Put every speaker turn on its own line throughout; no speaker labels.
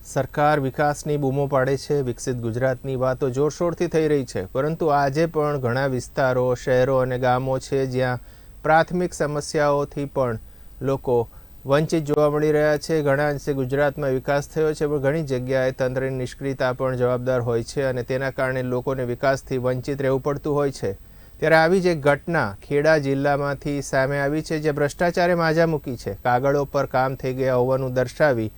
સરકાર વિકાસની બૂમો પાડે છે, વિકસિત ગુજરાતની વાતો જોરશોરથી થઈ રહી છે, પરંતુ આજે પણ ઘણા વિસ્તારો, શહેરો અને ગામો છે જ્યાં પ્રાથમિક સમસ્યાઓથી પણ લોકો વંચિત જોવા મળી રહ્યા છે। ઘણા અંશે ગુજરાતમાં વિકાસ થયો છે, પણ ઘણી જગ્યાએ તંત્રની નિષ્ક્રિયતા પણ જવાબદાર હોય છે અને તેના કારણે લોકોને વિકાસથી વંચિત રહેવું પડતું હોય છે। ત્યારે આવી જ એક ઘટના ખેડા જિલ્લામાંથી સામે આવી છે, જે ભ્રષ્ટાચારે માજા મૂકી છે। કાગળો પર કામ થઈ ગયા હોવાનું દર્શાવી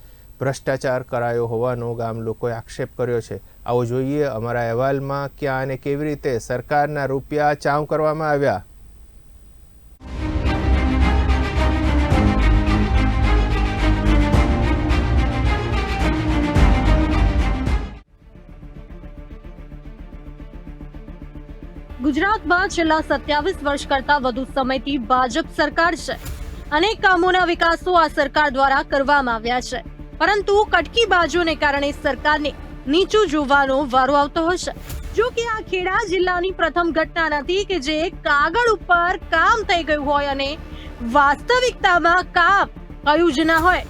ભ્રષ્ટાચાર કરાયો હોવાનો ગામ લોકોએ આક્ષેપ કર્યો છે। આવો જોઈએ અમારા અહેવાલમાં ક્યાં અને કેવી રીતે સરકારના રૂપિયા ચાઉં કરવામાં આવ્યા।
ગુજરાતમાં છેલ્લા 27 વર્ષ કરતા વધુ સમયથી ભાજપ સરકાર છે। અનેક કામોના વિકાસો આ સરકાર દ્વારા કરવામાં આવ્યા છે, પરંતુ કટકી બાજુને કારણે સરકારને નીચું જોવાનો વારો આવતો હશે। જો કે આ ખેડા જિલ્લાની પ્રથમ ઘટના નથી કે જે કાગળ ઉપર કામ થઈ ગયું હોય અને વાસ્તવિકતામાં કામ કયું જ ના હોય।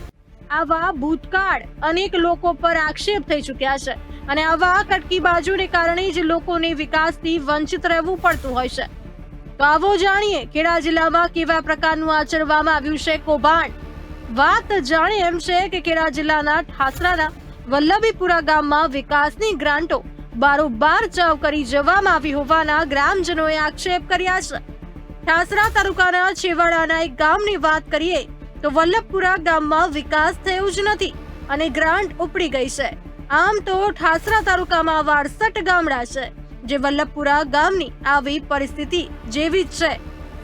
આવા ભૂતકાળ અનેક લોકો પર આક્ષેપ થઈ ચૂક્યા છે અને આવા કટકી બાજુને કારણે જ લોકોને વિકાસથી વંચિત રહેવું પડતું હોય છે। તો આવો જાણીએ ખેડા જિલ્લામાં કેવા પ્રકારનું આચરવામાં આવ્યું છે કૌભાંડ। વાત જાણે એમ છે કે ખેડા જિલ્લાના ઠાસરાના વલ્લભીપુરા ગામમાં વિકાસની ગ્રાન્ટો બારોબાર ચાવ કરી જવામાં આવી હોવાના ગ્રામજનોએ આક્ષેપ કર્યા છે। ઠાસરા તાલુકાના છેવાડાના એક ગામની વાત કરીએ તો વલ્લભપુરા ગામમાં વિકાસ થયો જ નથી અને ગ્રાન્ટ ઉપડી ગઈ છે। આમ તો ઠાસરા તાલુકામાં 62 ગામડા છે, જે વલ્લભપુરા ગામની આવી પરિસ્થિતિ જેવી જ છે।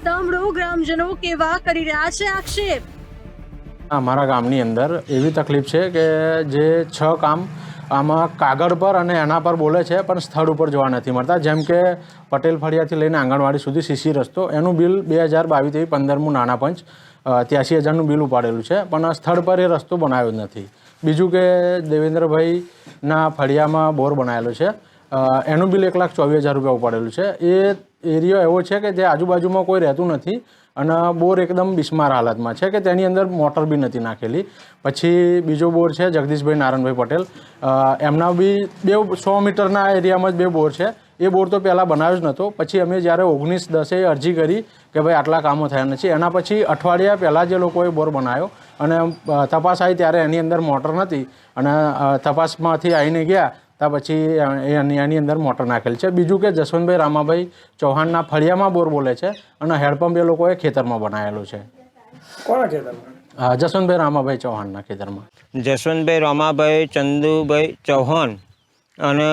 સાંભળો ગ્રામજનો કેવા કરી રહ્યા છે આક્ષેપ।
અમારા ગામની અંદર એવી તકલીફ છે કે જે 6 કામ આમાં કાગળ પર અને એના પર બોલે છે, પણ સ્થળ ઉપર જોવા નથી મળતા। જેમ કે પટેલ ફળિયાથી લઈને આંગણવાડી સુધી સીસી રસ્તો, એનું બિલ 2022 15મું નાણાં પંચ 83,000નું બિલ ઉપાડેલું છે, પણ સ્થળ પર એ રસ્તો બનાવ્યો જ નથી। બીજું કે દેવેન્દ્રભાઈના ફળિયામાં બોર બનાવેલો છે, એનું બિલ 1,24,000 રૂપિયા ઉપાડેલું છે। એ એરિયો એવો છે કે જે આજુબાજુમાં કોઈ રહેતું નથી અને બોર એકદમ બિસ્માર હાલતમાં છે કે તેની અંદર મોટર બી નથી નાખેલી। પછી બીજો બોર છે જગદીશભાઈ નારાયણભાઈ પટેલ, એમના બી 100 મીટરના એરિયામાં જ 2 બોર છે। એ બોર તો પહેલાં બનાવ્યો જ નહોતો। પછી અમે જ્યારે 19/10 અરજી કરી કે ભાઈ આટલા કામો થયા નથી, એના પછી અઠવાડિયા પહેલાં જે લોકોએ બોર બનાવ્યો અને તપાસ આવી ત્યારે એની અંદર મોટર નથી અને તપાસમાંથી આવીને ગયા ત્યાં પછી એની અંદર મોટર નાખેલી છે। બીજું કે જસવંતભાઈ રામાભાઈ ચૌહાણના ફળિયામાં બોર બોલે છે અને હેન્ડપંપ એ લોકોએ ખેતરમાં બનાવેલું છે।
કોના ખેતરમાં?
જસવંતભાઈ રામાભાઈ ચૌહાણના ખેતરમાં।
જસવંતભાઈ રામાભાઈ ચંદુભાઈ ચૌહાણ અને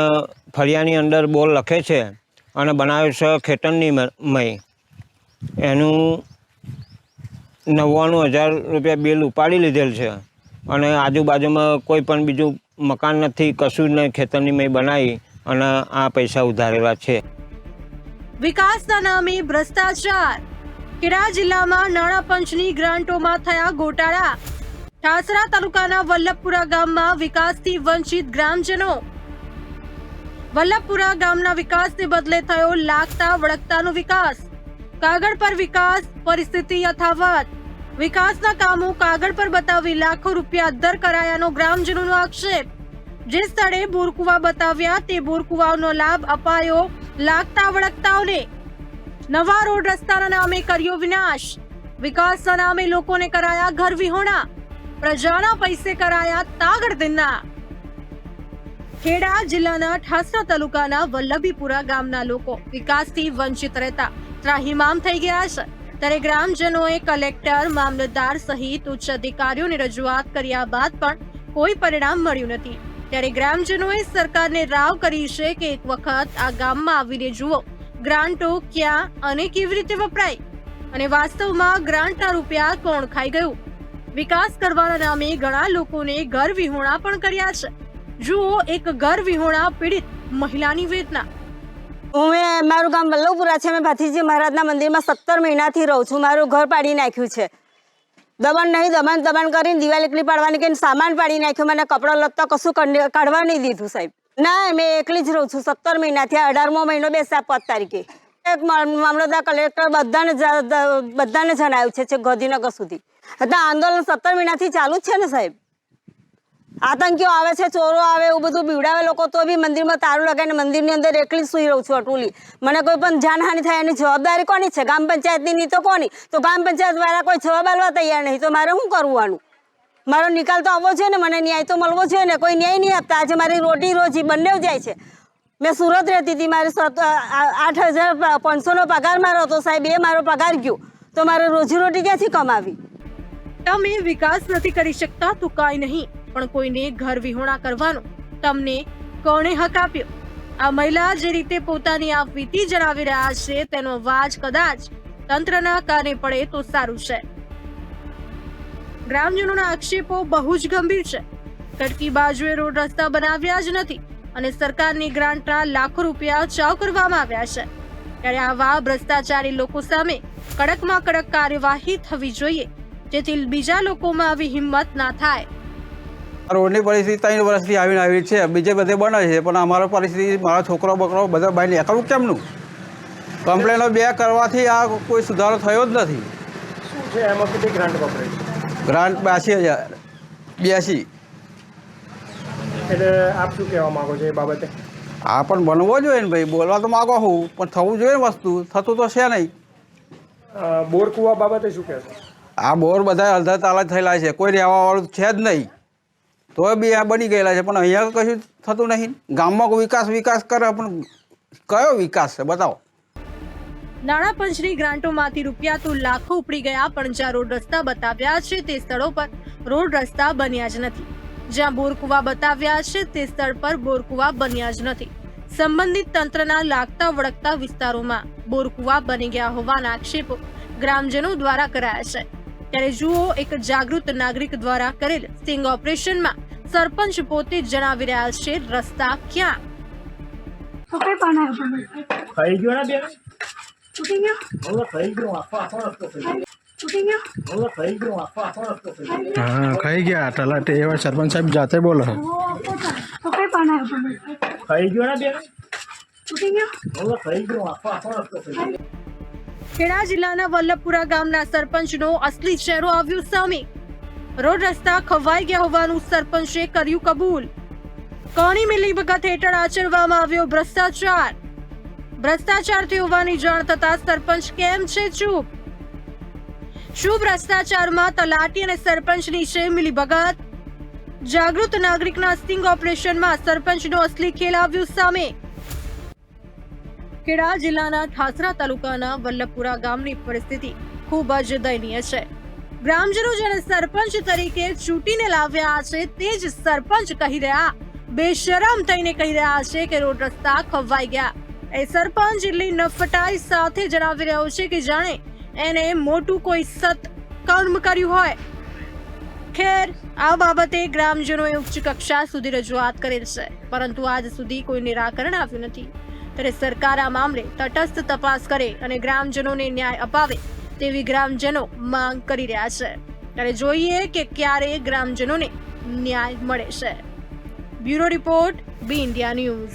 ફળિયાની અંદર બોર લખે છે અને બનાવે છે ખેતરની મય। એનું 99,000 રૂપિયા બિલ ઉપાડી લીધેલ છે અને આજુબાજુમાં કોઈ પણ બીજું મકાન નથી, કશું જ નહીં, ખેતરની મય બનાવી અને આ પૈસા ઉધારેલા છે।
વિકાસના નામે ભ્રષ્ટાચાર। ખેડા જિલ્લામાં નાણાં પંચની ગ્રાન્ટોમાં થયા ગોટાળા। ઠાસરા તાલુકાના વલ્લભપુરા ગામમાં વિકાસથી વંચિત ગ્રામજનો। વલ્લભપુરા ગામના વિકાસને બદલે થયો લાગતા વળગતાનો વિકાસ। કાગળ પર વિકાસ, પરિસ્થિતિ યથાવત। વિકાસના કામો કાગળ પર બતાવી લાખો રૂપિયા અદ્ધર કરાયાનો ગ્રામજનોનો આક્ષેપ। જે સ્થળે બોરકુવા બતાવ્યા તે બોરકુવાનો લાભ અપાયો લાગતા વળગતાઓને। નવા રોડ રસ્તાના નામે કર્યો વિનાશ। વિકાસના નામે લોકોને કરાયા ઘર વિહોણા, પ્રજાના પૈસે કરાયા તાગડધીન્ના। ખેડા જિલ્લાના ઠાસરા તાલુકાના વલ્લભીપુરા ગામના લોકો વિકાસથી વંચિત રહેતા ત્રાહિમામ થઈ ગયા છે। ત્યારે ગ્રામજનોએ કલેક્ટર, મામલતદાર સહિત ઉચ્ચ અધિકારીઓને રજૂઆત કર્યા બાદ પણ કોઈ પરિણામ મળ્યું નથી। ત્યારે ગ્રામજનોએ સરકારને રાવ કરી છે કે એક વખત આ ગામમાં આવીને જુઓ ગ્રાન્ટો ક્યાં અને કેવી રીતે વપરાય અને વાસ્તવમાં ગ્રાન્ટના રૂપિયા કોણ ખાઈ ગયું। વિકાસ કરવાના નામે ઘણા લોકોને ઘર વિહોણા પણ કર્યા છે। જુઓ એક ઘર વિહોણા પીડિત મહિલાની વેદના।
મારું ગામ વલ્લભપુરા છે। મેં ભાથીજી મહારાજના મંદિરમાં 17 મહિનાથી રહું છું। મારું ઘર પાડી નાખ્યું છે। દબાણ નહીં, દબાણ કરીને દિવાલ એકલી પાડવાની કે સામાન પાડી નાખ્યો। મને કપડાં લત્તા કશું કાઢવા નહીં દીધું સાહેબ। ના, મેં એકલી જ રહું છું 17 મહિનાથી। 18મો મહિનો બેસા 5 તારીખે મામલતદાર, કલેક્ટર બધાને જણાવ્યું છે ગાંધીનગર સુધી। આંદોલન 17 મહિનાથી ચાલુ જ છે ને સાહેબ। આતંકીઓ આવે છે, ચોરો આવે, એવું બધું બીવડાવે લોકો, તો બી મંદિરમાં તારું લગાવીને મંદિરની અંદર એકલી સૂઈ રહું છું અટુલી. મને કોઈ પણ જાનહાનિ થાય એની જવાબદારી કોની છે? ગ્રામ પંચાયતની નહીં તો કોની? તો ગ્રામ પંચાયત વાળા કોઈ જવાબ આપવા તૈયાર નહીં, તો મારે શું કરવું આનું? મારો નિકાલ તો આવવો જોઈએ ને, મને ન્યાય તો મળવો જોઈએ ને. કોઈ ન્યાય નહીં આપતા. આજે મારી રોટી રોજી બંને જાય છે. મેં સુરત રહેતી હતી, મારે 8,500નો પગાર મારો હતો સાહેબ, એ મારો પગાર ગયો, તો મારે રોજીરોટી ક્યાંથી કમાવી?
તમે વિકાસ નથી કરી શકતા તો કાંઈ નહીં, પણ કોઈને ઘર વિહોણા કરવાનો તમને કોણે હક આપ્યો? આ મહિલા જે રીતે પોતાની આ વીતી જણાવી રહ્યા છે તેનો અવાજ કદાચ તંત્રના કાને પડે તો સારું છે. ગ્રામજનોના આક્ષેપો બહુ જ ગંભીર છે. કટકી બાજુએ રોડ રસ્તા બનાવ્યા જ નથી અને સરકારની ગ્રાન્ટના લાખો રૂપિયા ચાવ કરવામાં આવ્યા છે. ત્યારે આવા ભ્રષ્ટાચારી લોકો સામે કડકમાં કડક કાર્યવાહી થવી જોઈએ, જેથી બીજા લોકોમાં આવી હિંમત ના થાય.
રોડની પરિસ્થિતિ 3 વર્ષથી આવી છે, બીજે બધે બને છે, પણ અમારો પરિસ્થિતિ, મારા છોકરો બકરો બધા બહાર નીકળવું કેમનું? કમ્પ્લેનો 2 કરવાથી આ કોઈ સુધારો થયો જ નથી.
શું છે એમાં કેટલી ગ્રાન્ટ વપરાય છે?
ગ્રાન્ટ 82,082.
એટલે આપ શું કહેવા માંગો છો એ બાબતે?
આ પણ બનવો જોઈએ ને ભાઈ, બોલવા તો માગો હું, પણ થવું જોઈએ ને વસ્તુ, થતું તો છે નહીં.
બોર કૂવા બાબતે શું કહેશો?
આ બોર બધા અડધા તાલા થયેલા છે, કોઈ રહેવાવાળું છે જ નહીં, તો બી આ બની ગયેલા છે, પણ અહીંયા કશું થતું નહીં. ગામમાં વિકાસ કરે, પણ કયો વિકાસ છે બતાવો?
નાણાં પંચની ગ્રાન્ટોમાંથી રૂપિયા તો લાખો ઉપડી ગયા, પણ જ્યાં રોડ રસ્તા બતાવ્યા છે તે સ્થળો પર રોડ રસ્તા બન્યા જ નથી. જ્યાં બોરકુવા બતાવ્યા છે તે સ્થળ પર બોરકુવા બન્યા જ નથી. સંબંધિત તંત્રના લાગતા વળગતા વિસ્તારોમાં બોરકુવા બની ગયા હોવાના આક્ષેપો ગ્રામજનો દ્વારા કરાયા છે. ત્યારે જુઓ એક જાગૃત નાગરિક દ્વારા કરેલ સ્ટિંગ ઓપરેશનમાં સરપંચ પોતે જ જણાવી રહ્યા છે રસ્તા ક્યાં.
ખાઈ ગયો ને બેન? તૂટી ગયો? હવે ખાઈ ગયો, આખો રસ્તો થઈ ગયો. તૂટી ગયો? હવે ખાઈ ગયો, આખો રસ્તો થઈ ગયો.
હા, ખાઈ ગયા. તલાટે એવા સરપંચ સાહેબ જાતે બોલે.
ખાઈ ગયો ને બેન? તૂટી ગયો? હવે ખાઈ ગયો, આખો રસ્તો થઈ ગયો.
ખેડા જિલ્લાના વલ્લભપુરા ગામના સરપંચનો અસલી ચહેરો આવ્યો સામે. રોડ રસ્તા ખવાઈ ગયા હોવાનું સરપંચે કર્યું કબૂલ. કોની મિલીભગત હેઠળ આચરવામાં આવ્યો ભ્રષ્ટાચાર? ભ્રષ્ટાચારથી હોવાની જાણ થતા સરપંચ કેમ છે ચૂપ? શું ભ્રષ્ટાચારમાં તલાટી અને સરપંચની છે મિલીભગત? જાગૃત નાગરિકના સ્ટિંગ ઓપરેશનમાં સરપંચનો અસલી ખેલ આવ્યો સામે. ખેડા જિલ્લાના ઠાસરા તાલુકાના વલ્લભપુરા ગામની પરિસ્થિતિ ખૂબ જ દયનીય છે. ગ્રામજનો જેને સરપંચ તરીકે ચૂંટીને લાવ્યા છે તે જ સરપંચ કહી રહ્યા, બેશરમ થઈને કહી રહ્યા છે કે રોડ રસ્તા ખવાઈ ગયા. એ સરપંચ એટલી નફટાઈ સાથે જણાવી રહ્યો છે કે જાણે એને મોટું કોઈ સત કર્મ કર્યું હોય. ખેર, આ બાબતે ગ્રામજનોએ ઉચ્ચ કક્ષા સુધી રજૂઆત કરેલ છે, પરંતુ આજ સુધી કોઈ નિરાકરણ આવ્યું નથી. ત્યારે સરકાર આ મામલે તટસ્થ તપાસ કરે અને ગ્રામજનોને ન્યાય અપાવે તેવી ગ્રામજનો માંગ કરી રહ્યા છે. ત્યારે જોઈએ કે ક્યારે ગ્રામજનોને ન્યાય મળે છે. બ્યુરો રિપોર્ટ, બી ઇન્ડિયા ન્યૂઝ.